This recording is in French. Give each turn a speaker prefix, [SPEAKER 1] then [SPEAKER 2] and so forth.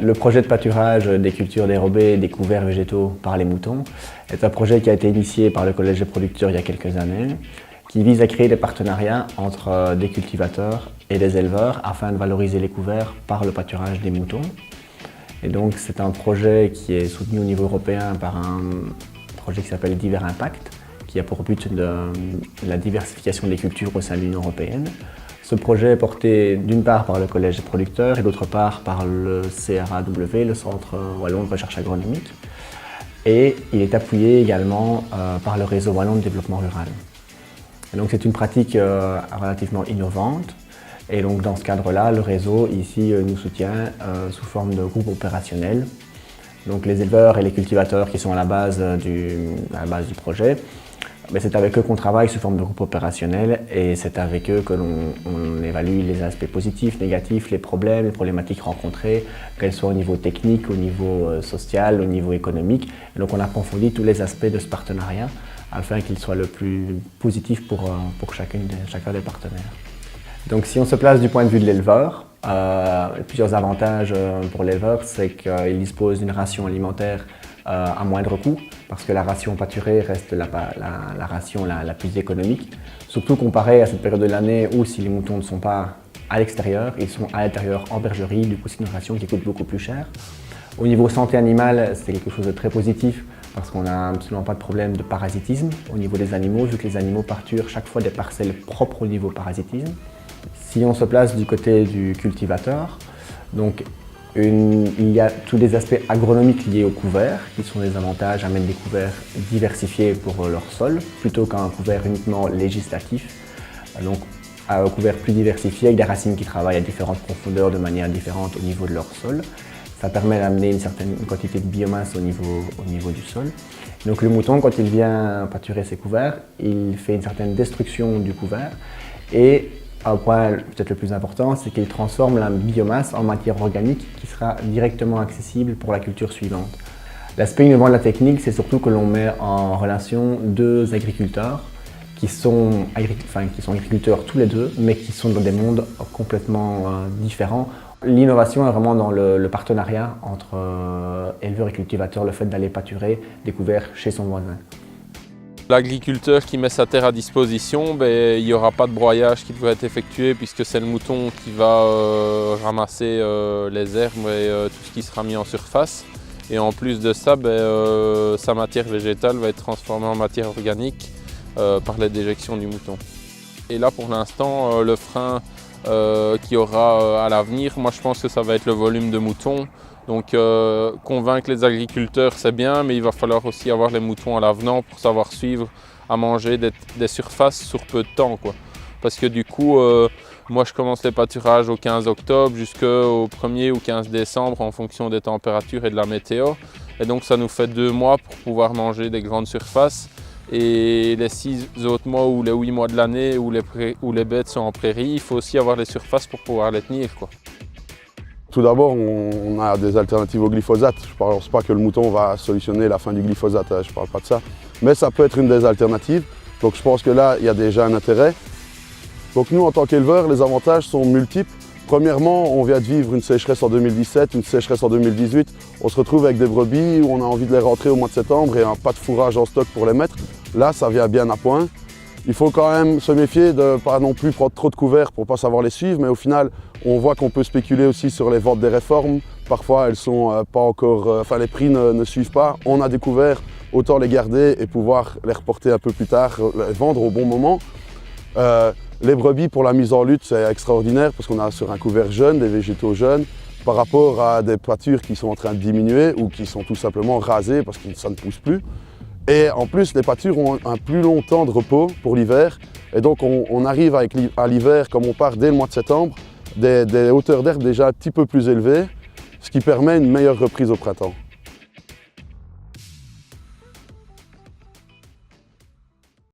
[SPEAKER 1] Le projet de pâturage des cultures dérobées et des couverts végétaux par les moutons est un projet qui a été initié par le Collège des producteurs il y a quelques années, qui vise à créer des partenariats entre des cultivateurs et des éleveurs afin de valoriser les couverts par le pâturage des moutons. Et donc c'est un projet qui est soutenu au niveau européen par un projet qui s'appelle Divers Impact, qui a pour but la diversification des cultures au sein de l'Union européenne. Ce projet est porté d'une part par le Collège des producteurs et d'autre part par le CRAW, le Centre Wallon de Recherche Agronomique. Et il est appuyé également par le Réseau Wallon de Développement Rural. Et donc c'est une pratique relativement innovante. Et donc dans ce cadre-là, le réseau ici nous soutient sous forme de groupe opérationnel. Donc les éleveurs et les cultivateurs qui sont à la base du projet, c'est avec eux qu'on travaille sous forme de groupe opérationnel et c'est avec eux que l'on évalue les aspects positifs, négatifs, les problèmes, les problématiques rencontrées, qu'elles soient au niveau technique, au niveau social, au niveau économique. Et donc on approfondit tous les aspects de ce partenariat afin qu'il soit le plus positif pour chacun des partenaires. Donc si on se place du point de vue de l'éleveur, plusieurs avantages pour l'éleveur, c'est qu'il dispose d'une ration alimentaire à moindre coût, parce que la ration pâturée reste la ration la plus économique, surtout comparé à cette période de l'année où si les moutons ne sont pas à l'extérieur, ils sont à l'intérieur en bergerie, du coup c'est une ration qui coûte beaucoup plus cher. Au niveau santé animale, c'est quelque chose de très positif, parce qu'on n'a absolument pas de problème de parasitisme au niveau des animaux, vu que les animaux pâturent chaque fois des parcelles propres au niveau parasitisme. Si on se place du côté du cultivateur, donc il y a tous les aspects agronomiques liés aux couverts, qui sont des avantages à mettre des couverts diversifiés pour leur sol, plutôt qu'un couvert uniquement législatif. Donc un couvert plus diversifié avec des racines qui travaillent à différentes profondeurs de manière différente au niveau de leur sol. Ça permet d'amener une certaine quantité de biomasse au niveau du sol. Donc le mouton, quand il vient pâturer ses couverts, il fait une certaine destruction du couvert et un point peut-être le plus important, c'est qu'il transforme la biomasse en matière organique qui sera directement accessible pour la culture suivante. L'aspect innovant de la technique, c'est surtout que l'on met en relation deux agriculteurs qui sont agriculteurs tous les deux, mais qui sont dans des mondes complètement différents. L'innovation est vraiment dans le partenariat entre éleveurs et cultivateurs, le fait d'aller pâturer des couverts chez son voisin.
[SPEAKER 2] L'agriculteur qui met sa terre à disposition, il n'y aura pas de broyage qui devrait être effectué puisque c'est le mouton qui va ramasser les herbes et tout ce qui sera mis en surface. Et en plus de ça, sa matière végétale va être transformée en matière organique par la déjection du mouton. Et là pour l'instant, le frein qu'il y aura à l'avenir, moi je pense que ça va être le volume de moutons. Donc convaincre les agriculteurs c'est bien, mais il va falloir aussi avoir les moutons à l'avenant pour savoir suivre à manger des surfaces sur peu de temps, quoi. Parce que du coup, moi je commence les pâturages au 15 octobre jusqu'au 1er ou 15 décembre en fonction des températures et de la météo. Et donc ça nous fait 2 mois pour pouvoir manger des grandes surfaces. Et les 6 autres mois ou les 8 mois de l'année où les bêtes sont en prairie, il faut aussi avoir les surfaces pour pouvoir les tenir, quoi.
[SPEAKER 3] Tout d'abord, on a des alternatives au glyphosate. Je ne pense pas que le mouton va solutionner la fin du glyphosate, je ne parle pas de ça. Mais ça peut être une des alternatives. Donc je pense que là, il y a déjà un intérêt. Donc nous, en tant qu'éleveurs, les avantages sont multiples. Premièrement, on vient de vivre une sécheresse en 2017, une sécheresse en 2018. On se retrouve avec des brebis où on a envie de les rentrer au mois de septembre et pas de fourrage en stock pour les mettre. Là, ça vient bien à point. Il faut quand même se méfier de ne pas non plus prendre trop de couverts pour ne pas savoir les suivre, mais au final, on voit qu'on peut spéculer aussi sur les ventes des réformes. Parfois, elles sont pas encore, les prix ne suivent pas. On a des couverts, autant les garder et pouvoir les reporter un peu plus tard, les vendre au bon moment. Les brebis, pour la mise en lutte, c'est extraordinaire parce qu'on a sur un couvert jeune, des végétaux jeunes, par rapport à des pâtures qui sont en train de diminuer ou qui sont tout simplement rasées parce que ça ne pousse plus. Et en plus, les pâtures ont un plus long temps de repos pour l'hiver. Et donc, on arrive à l'hiver, comme on part dès le mois de septembre, des hauteurs d'herbe déjà un petit peu plus élevées, ce qui permet une meilleure reprise au printemps.